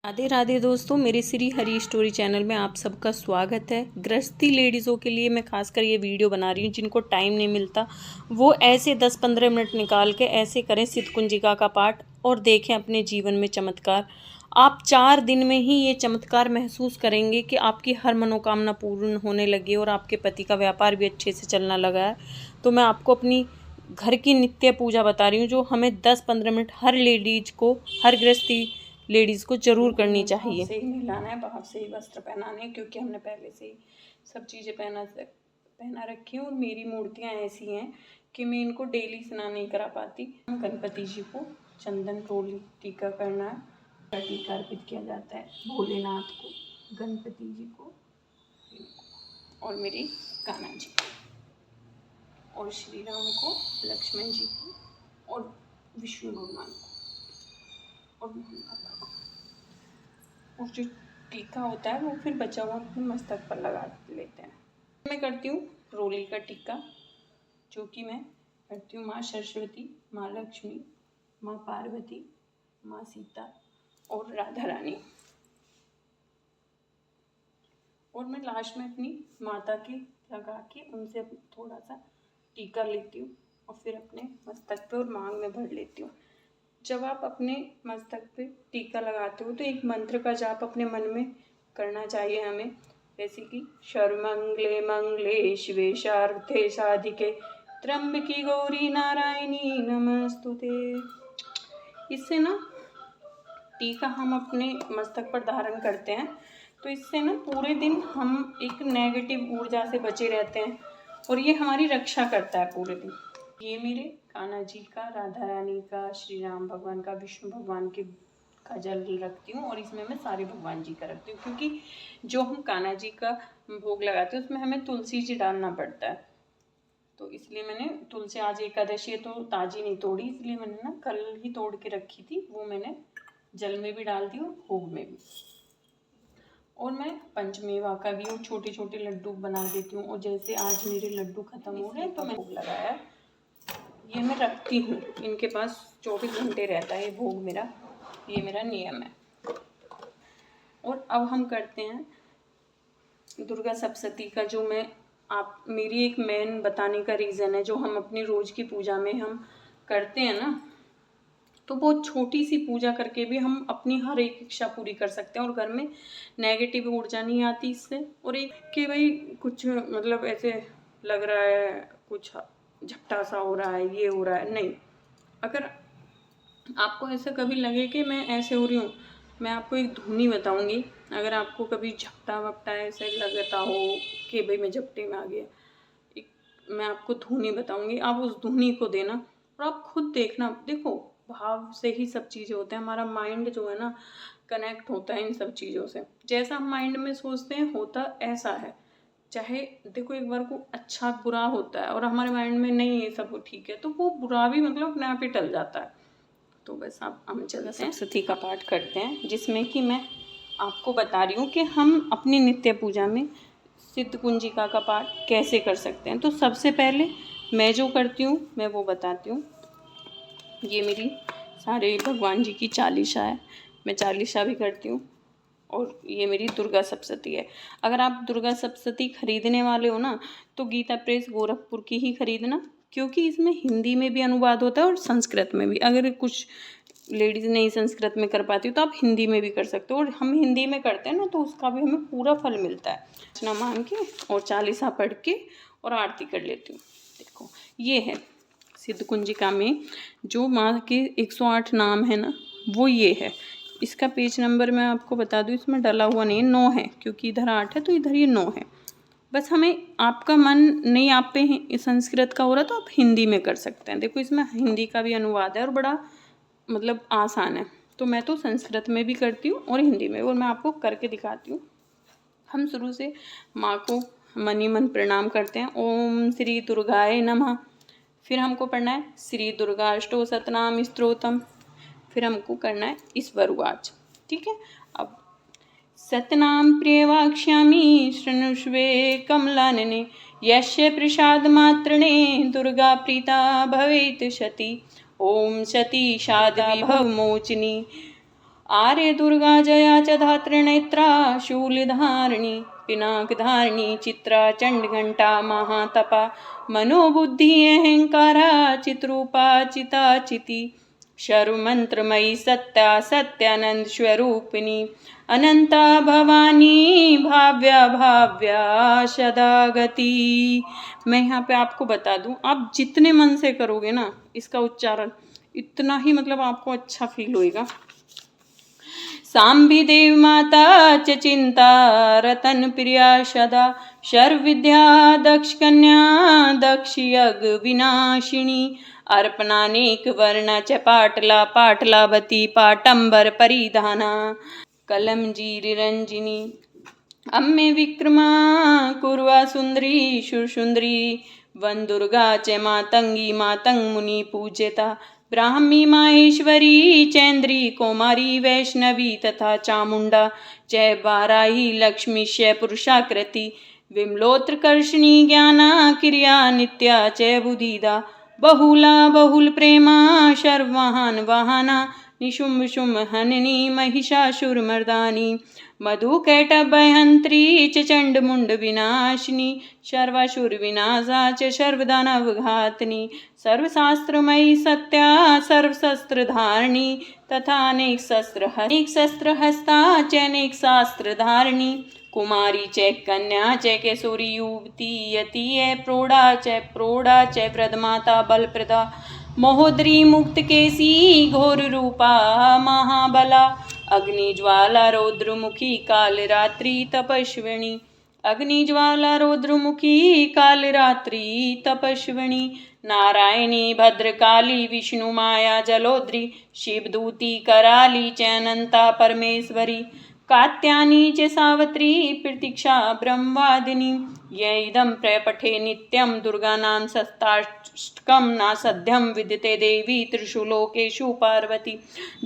राधे राधे दोस्तों, मेरे Shri Hari story channel में आप सबका स्वागत है। गृहस्थी लेडीज़ों के लिए मैं खासकर ये वीडियो बना रही हूँ जिनको टाइम नहीं मिलता, वो ऐसे 10-15 मिनट निकाल के ऐसे करें सिद्ध कुंजिका का पाठ और देखें अपने जीवन में चमत्कार। आप 4 दिन में ही ये चमत्कार महसूस करेंगे कि आपकी हर मनोकामना पूर्ण होने लगी और आपके पति का व्यापार भी अच्छे से चलना लगा है। तो मैं आपको अपनी घर की नित्य पूजा बता रही हूँ जो हमें 10-15 मिनट हर लेडीज को, हर गृहस्थी लेडीज़ को जरूर करनी चाहिए। से ही नहलाना है, बाहर से ही वस्त्र पहनाने हैं क्योंकि हमने पहले से ही सब चीज़ें पहना रखी हैं। और मेरी मूर्तियाँ ऐसी हैं कि मैं इनको डेली स्नान नहीं करा पाती। गणपति जी को चंदन रोली टीका करना है, टीका अर्पित किया जाता है भोलेनाथ को, गणपति जी को और मेरी कान्हा जी को और श्री राम को, लक्ष्मण जी को और विष्णु भगवान को और मोहन बाबा को। और जो टीका होता है वो फिर बचा हुआ अपने मस्तक पर लगा लेते हैं। मैं करती हूँ रोली का टीका, जो कि मैं करती हूँ माँ सरस्वती, माँ लक्ष्मी, माँ पार्वती, माँ सीता और राधा रानी। और मैं लास्ट में अपनी माता की लगा के उनसे थोड़ा सा टीका लेती हूँ और फिर अपने मस्तक पे और मांग में भर लेती हूँ। जब आप अपने मस्तक पे टीका लगाते हो तो एक मंत्र का जाप अपने मन में करना चाहिए हमें, जैसे कि सर्वमंगले मंगले शिवे सर्वार्थे साधिके त्र्यंबकी गौरी नारायणी नमस्तुते। इससे ना टीका हम अपने मस्तक पर धारण करते हैं तो इससे ना पूरे दिन हम एक नेगेटिव ऊर्जा से बचे रहते हैं और ये हमारी रक्षा करता है पूरे दिन। ये मेरे कान्हा जी का, राधा रानी का, श्री राम भगवान का, विष्णु भगवान के का जल रखती हूँ और इसमें मैं सारे भगवान जी का रखती हूँ क्योंकि जो हम कान्हा जी का भोग लगाते हैं उसमें हमें तुलसी जी डालना पड़ता है। तो इसलिए मैंने तुलसी, आज एकादशी है तो ताज़ी नहीं तोड़ी, इसलिए मैंने ना कल ही तोड़ के रखी थी, वो मैंने जल में भी डाल दी और भोग में भी। और मैं पंचमेवा का भी वो छोटे छोटे लड्डू बना देती हूँ। और जैसे आज मेरे लड्डू खत्म हो गए तो मैं भोग लगाया, ये मैं रखती हूँ, इनके पास 24 घंटे रहता है ये भोग मेरा, ये मेरा नियम है। और अब हम करते हैं दुर्गा सप्तशती का, जो मैं आप मेरी एक मेन बताने का रीज़न है, जो हम अपनी रोज़ की पूजा में हम करते हैं ना, तो बहुत छोटी सी पूजा करके भी हम अपनी हर एक इच्छा पूरी कर सकते हैं और घर में नेगेटिव ऊर्जा नहीं आती इससे। और एक कि भाई कुछ मतलब ऐसे लग रहा है, कुछ झपटा सा हो रहा है, ये हो रहा है, नहीं। अगर आपको ऐसा कभी लगे कि मैं ऐसे हो रही हूँ, मैं आपको एक धुनी बताऊंगी। अगर आपको कभी झपटा वपटा ऐसे लगता हो कि भाई मैं झपटे में आ गया, एक मैं आपको धुनी बताऊंगी, आप उस धुनी को देना और आप खुद देखना। देखो, भाव से ही सब चीज़ें होते हैं, हमारा माइंड जो है ना कनेक्ट होता है इन सब चीज़ों से। जैसा हम माइंड में सोचते हैं होता ऐसा है। चाहे देखो, एक बार को अच्छा बुरा होता है और हमारे माइंड में नहीं ये सब ठीक है तो वो बुरा भी मतलब अपने आप ही टल जाता है। तो बस आप हम चलते हैं, सप्तशती का पाठ करते हैं, जिसमें कि मैं आपको बता रही हूँ कि हम अपनी नित्य पूजा में सिद्ध कुंजिका का पाठ कैसे कर सकते हैं। तो सबसे पहले मैं जो करती हूँ मैं वो बताती हूँ। ये मेरी सारे भगवान जी की चालीसा है, मैं चालीसा भी करती हूँ। और ये मेरी दुर्गा सप्तशती है। अगर आप दुर्गा सप्तशती खरीदने वाले हो ना तो गीता प्रेस गोरखपुर की ही खरीदना, क्योंकि इसमें हिंदी में भी अनुवाद होता है और संस्कृत में भी। अगर कुछ लेडीज़ नहीं संस्कृत में कर पाती हो तो आप हिंदी में भी कर सकते हो, और हम हिंदी में करते हैं ना तो उसका भी हमें पूरा फल मिलता है। अर्चना मांग के और चालीसा पढ़ के और आरती कर लेती हूँ। देखो, ये है सिद्ध कुंजिका में जो माँ के 108 नाम है ना, वो ये है। इसका पेज नंबर मैं आपको बता दूँ, इसमें डला हुआ नहीं है, 9 है, क्योंकि इधर 8 है तो इधर ये 9 है। बस हमें, आपका मन नहीं आप पे संस्कृत का हो रहा तो आप हिंदी में कर सकते हैं। देखो, इसमें हिंदी का भी अनुवाद है और बड़ा मतलब आसान है। तो मैं तो संस्कृत में भी करती हूँ और हिंदी में, और मैं आपको करके दिखाती हूँ। हम शुरू से माँ को मन ही मन प्रणाम करते हैं, ओम श्री दुर्गाय नमः। फिर हमको पढ़ना है श्री दुर्गाष्टो शतनाम स्तोत्रम। फिर हमको करना है ईश्वर उवाच। ठीक है। अब सतनाम प्रियवाक्ष्यामि शृणुष्वे कमलानने यस्य प्रसाद मात्रणे दुर्गा प्रीता भवेत् सती। ओम सती शादा भवमोचनी आर्य दुर्गा जया च धात्रिनेत्रा शूलधारिणी पिनाकधारिणी चित्रा चंडघंटा महातपा मनोबुद्धि अहंकारा चित्रूपा चिता चिति सर्वमंत्रमयी सत्या सत्यानंद स्वरूपिणी अनंता भवानी भाव्या भाव्या सदागति। मैं यहाँ पे आपको बता दूं, आप जितने मन से करोगे ना इसका उच्चारण, इतना ही मतलब आपको अच्छा फील होएगा। सांबी देव माता च चिंता रतन प्रिया सदा सर्व विद्या दक्ष कन्या दक्ष यज्ञ विनाशिनी अर्पणानेक वर्ण च पाटला पाटलावती पाटंबर परिधाना कलमजीरी रंजिनी अम्मे विक्रमा कुर्वा सुंदरी सुरसुंदरी वन दुर्गा च मातंगी मातंग मुनि पूज्यता ब्राह्मी माहेश्वरी चैन्द्री कौमारी वैष्णवी तथा चामुंडा जय बाराही लक्ष्मी शय पुरुषाकृति विमलोत्रकर्षणी ज्ञाना क्रिया नित्या चय बुधिदा बहुला बहुल प्रेमा शर्वाहन वाहना निशुंभ शुंभ हननी महिषासुरमर्दानी मधुकैटभयहंत्री च चंडमुंड विनाशिनी सर्वासुर विनाशा च सर्वदानवघातिनी सर्वशास्त्रमयी सत्या सर्वशस्त्र धारिणी तथा अनेक शस्त्र हस्ता च अनेक शास्त्र धारिणी कुमारी च कन्या च केशोरी युवती यति प्रौढ़ा च प्रदमाता बलप्रदा महोदरी मुक्त केसी घोर रूपा महाबला अग्निज्वाला रौद्रमुखी काल रात्रि तपस्विनी अग्निज्वाला रौद्रमुखी काल रात्रि तपस्विनी नारायणी भद्रकाली विष्णु माया जलोद्री शिवदूती कराली च अनंता परमेश्वरी कात्यायनी च सावित्री प्रतीक्षा ब्रह्मवादिनी य इदं प्रपठे नित्यं दुर्गानां शताष्टकं नासध्यं विदिते देवी त्रिषु लोकेषु पार्वती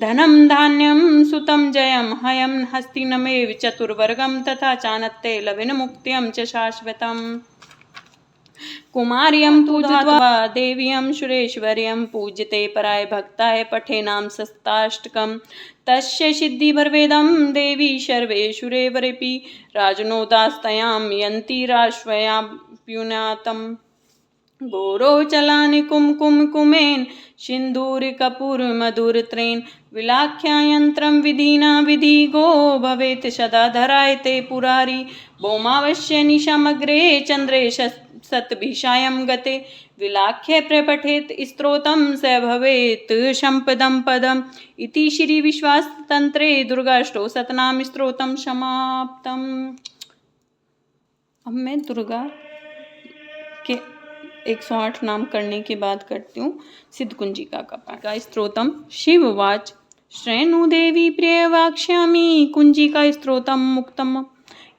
धनं धान्यं सुतं जयं हयं हस्तिनमेव चतुर्वर्गं तथा चानत्ते लविनमुक्त्यं च शाश्वतम् कुमार्यं तु धत्वा देव्यं सुरेश्वर्यं पूज्यते पराय भक्ताय पठेनां शताष्टकं तस्य सिद्धिर्भवेदं देवी सर्वेषुरेवरपि राजनोदास्तयां यन्ति राश्वयाप्युन्नातं गौरवचलानि कुमकुमेन सिन्दूरकपूरमधुरत्रेण विलाख्यायन्त्रं विधिना विधिगो भवेत् सदा धरायते पुरारी भौमावश्य निशामग्रे चन्द्रे सतभिषायं गते विलाख्य प्रपठेत स्तोत्रं स भवेत् संपदं पदम् इति श्री विश्वासतंत्रे दुर्गाष्टो शतनाम स्तोत्रं समाप्तम्। अब मैं दुर्गा के 108 नाम करने की बात करती हूँ। सिद्धकुंजिका का पाठ का स्तोत्रम शिववाच श्रेणु देवी प्रिय वाक्ष्यामि कुंजिका स्तोत्रम मुक्तम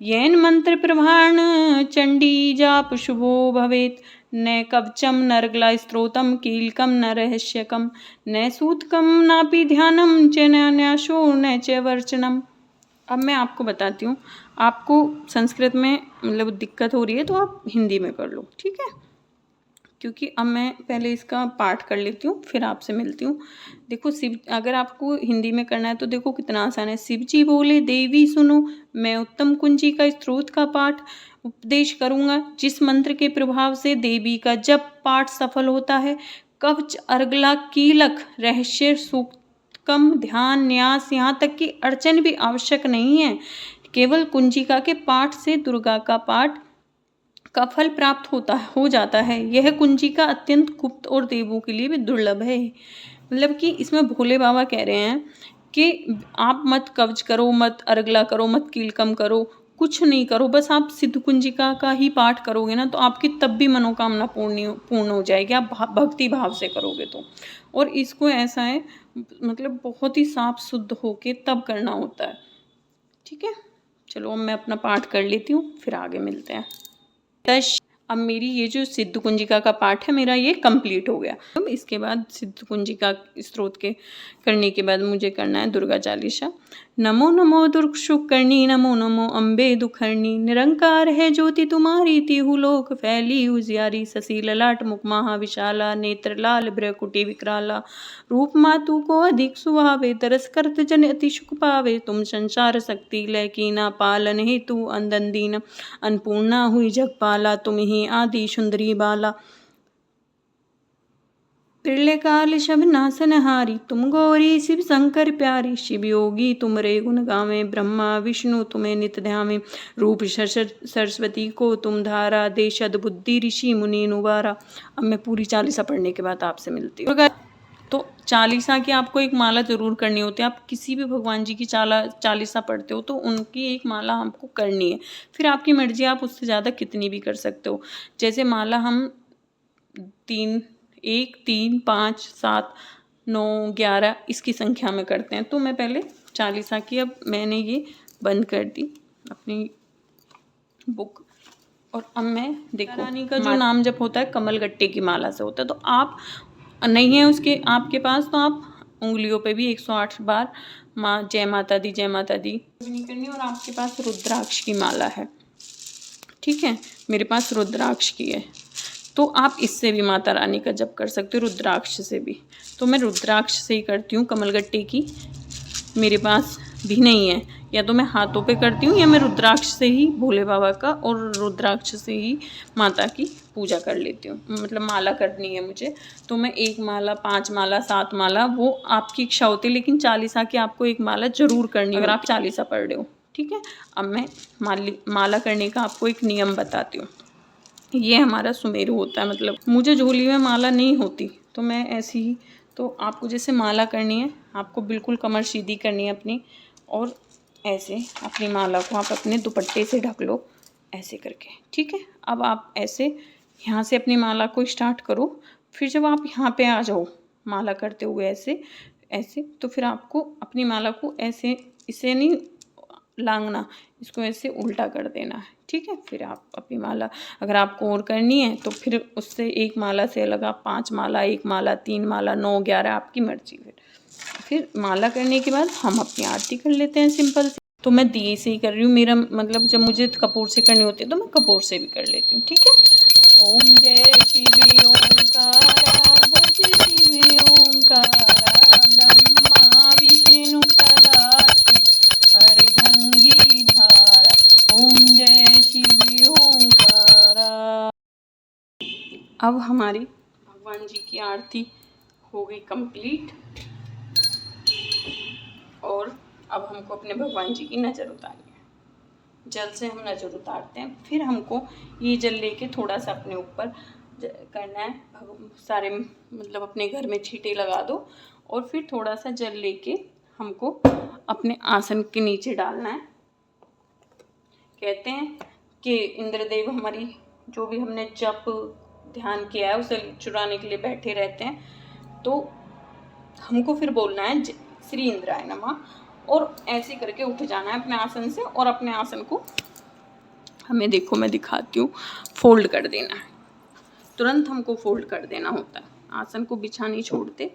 येन मंत्र प्रभाण चंडी जाप शुभो भवेत् न कवचम नरगला स्त्रोतम कीलकम न रहस्यकम न सूतकम नापि ध्यानम च न न्यासो न च वर्चनम। अब मैं आपको बताती हूँ, आपको संस्कृत में मतलब दिक्कत हो रही है तो आप हिंदी में कर लो, ठीक है, क्योंकि अब मैं पहले इसका पाठ कर लेती हूँ फिर आपसे मिलती हूँ। देखो शिव, अगर आपको हिंदी में करना है तो देखो कितना आसान है। शिव जी बोले देवी सुनो, मैं उत्तम कुंजी का स्त्रोत का पाठ उपदेश करूँगा जिस मंत्र के प्रभाव से देवी का जब पाठ सफल होता है। कवच अर्गला कीलक रहस्य सूक्तम ध्यान न्यास यहाँ तक कि अर्चन भी आवश्यक नहीं है। केवल कुंजिका के पाठ से दुर्गा का पाठ का फल प्राप्त हो जाता है। यह कुंजिका अत्यंत गुप्त और देवों के लिए भी दुर्लभ है। मतलब कि इसमें भोले बाबा कह रहे हैं कि आप मत कवच करो, मत अर्गला करो, मत कीलकम करो, कुछ नहीं करो, बस आप सिद्ध कुंजिका का ही पाठ करोगे ना तो आपकी तब भी मनोकामना पूर्ण हो जाएगी, आप भक्ति भाव से करोगे तो। और इसको ऐसा है मतलब बहुत ही साफ शुद्ध होके तब करना होता है, ठीक है। चलो अब मैं अपना पाठ कर लेती हूँ फिर आगे मिलते हैं। अब मेरी ये जो सिद्ध कुंजिका का पाठ है मेरा ये कंप्लीट हो गया। अब इसके बाद सिद्ध कुंजिका स्त्रोत के करने के बाद मुझे करना है दुर्गा चालीसा। नमो नमो दुर्गशुकर्णी, नमो नमो अम्बे दुखर्णी। निरंकार है ज्योति तुम्हारी, तिहु लोक फैली उजियारी। शशि ललाट मुख महाविशाला, नेत्र लाल भ्रकुटी विकराला। रूप मातु को अधिक सुहावे, तरस करत जन अति सुख पावे। तुम संसार शक्ति लय कीना, पालन हेतु अंदन दीन। अन्नपूर्णा हुई जगपाला, तुम ही आदि सुंदरी बाला। प्रलय काल शब नासनहारी, तुम गौरी शिव शंकर प्यारी। शिव योगी तुमरे गुण गावे, ब्रह्मा विष्णु तुम्हें नित ध्यावे। रूप सरस्वती को तुम धारा, दे सद्बुद्धि ऋषि मुनि नुवारा। अब मैं पूरी चालीसा पढ़ने के बाद आपसे मिलती हूँ। तो चालीसा की आपको एक माला जरूर करनी होती है। आप किसी भी भगवान जी की चालीसा पढ़ते हो तो उनकी एक माला हमको करनी है। फिर आपकी मर्जी, आप उससे ज़्यादा कितनी भी कर सकते हो। जैसे माला हम 1 3 5 7 9 11 इसकी संख्या में करते हैं। तो मैं पहले चालीसा की, अब मैंने ये बंद कर दी अपनी बुक, और अब मैं देखो रानी का जो नाम जप होता है कमलगट्टे की माला से होता है। तो आप नहीं है उसके आपके पास तो आप उंगलियों पे भी 108 बार माँ जय माता दी जय माता दी नहीं करनी। और आपके पास रुद्राक्ष की माला है, ठीक है, मेरे पास रुद्राक्ष की है, तो आप इससे भी माता रानी का जप कर सकते हो, रुद्राक्ष से भी। तो मैं रुद्राक्ष से ही करती हूँ, कमलगट्टे की मेरे पास भी नहीं है। या तो मैं हाथों पे करती हूँ या मैं रुद्राक्ष से ही भोले बाबा का और रुद्राक्ष से ही माता की पूजा कर लेती हूँ। मतलब माला करनी है मुझे तो मैं 1 माला 5 माला 7 माला वो आपकी इच्छा होती है, लेकिन चालीसा की आपको 1 माला जरूर करनी है अगर आप चालीसा पढ़ रहे हो, ठीक है। अब मैं माला करने का आपको एक नियम बताती हूँ। ये हमारा सुमेरु होता है, मतलब मुझे झोली में माला नहीं होती तो मैं ऐसी ही, तो आपको जैसे माला करनी है आपको बिल्कुल कमर सीधी करनी है अपनी, और ऐसे अपनी माला को आप अपने दुपट्टे से ढक लो ऐसे करके, ठीक है। अब आप ऐसे यहाँ से अपनी माला को स्टार्ट करो, फिर जब आप यहाँ पे आ जाओ माला करते हुए ऐसे ऐसे, तो फिर आपको अपनी माला को ऐसे, इसे नहीं लांगना, इसको ऐसे उल्टा कर देना है, ठीक है। फिर आप अपनी माला अगर आपको और करनी है तो फिर उससे 1 माला से अलग आप 5 माला 1 माला 3 माला 9 11 आपकी मर्जी। फिर माला करने के बाद हम अपनी आरती कर लेते हैं सिंपल से। तो मैं दिए से ही कर रही हूँ, मेरा मतलब जब मुझे कपूर से करनी होती है तो मैं कपूर से भी कर लेती हूँ, ठीक है। ओम जय शिव ओंकारा, भज शिव ओंकारा, ब्रह्मा विष्णु सदाशिव हरिदंगी धारा। ओम जय शिव ओंकारा। अब हमारी भगवान जी की आरती हो गई कंप्लीट, और अब हमको अपने भगवान जी की नज़र उतारनी है। जल से हम नज़र उतारते हैं, फिर हमको ये जल लेके थोड़ा सा अपने ऊपर करना है, सारे मतलब अपने घर में छींटे लगा दो, और फिर थोड़ा सा जल लेके हमको अपने आसन के नीचे डालना है। कहते हैं कि इंद्रदेव हमारी जो भी हमने जप ध्यान किया है उसे चुराने के लिए बैठे रहते हैं, तो हमको फिर बोलना है श्री इंद्राय नमः, और ऐसे करके उठ जाना है अपने आसन से, और अपने आसन को हमें देखो मैं दिखाती हूँ, फोल्ड कर देना है, तुरंत हमको फोल्ड कर देना होता है, आसन को बिछा नहीं छोड़ते,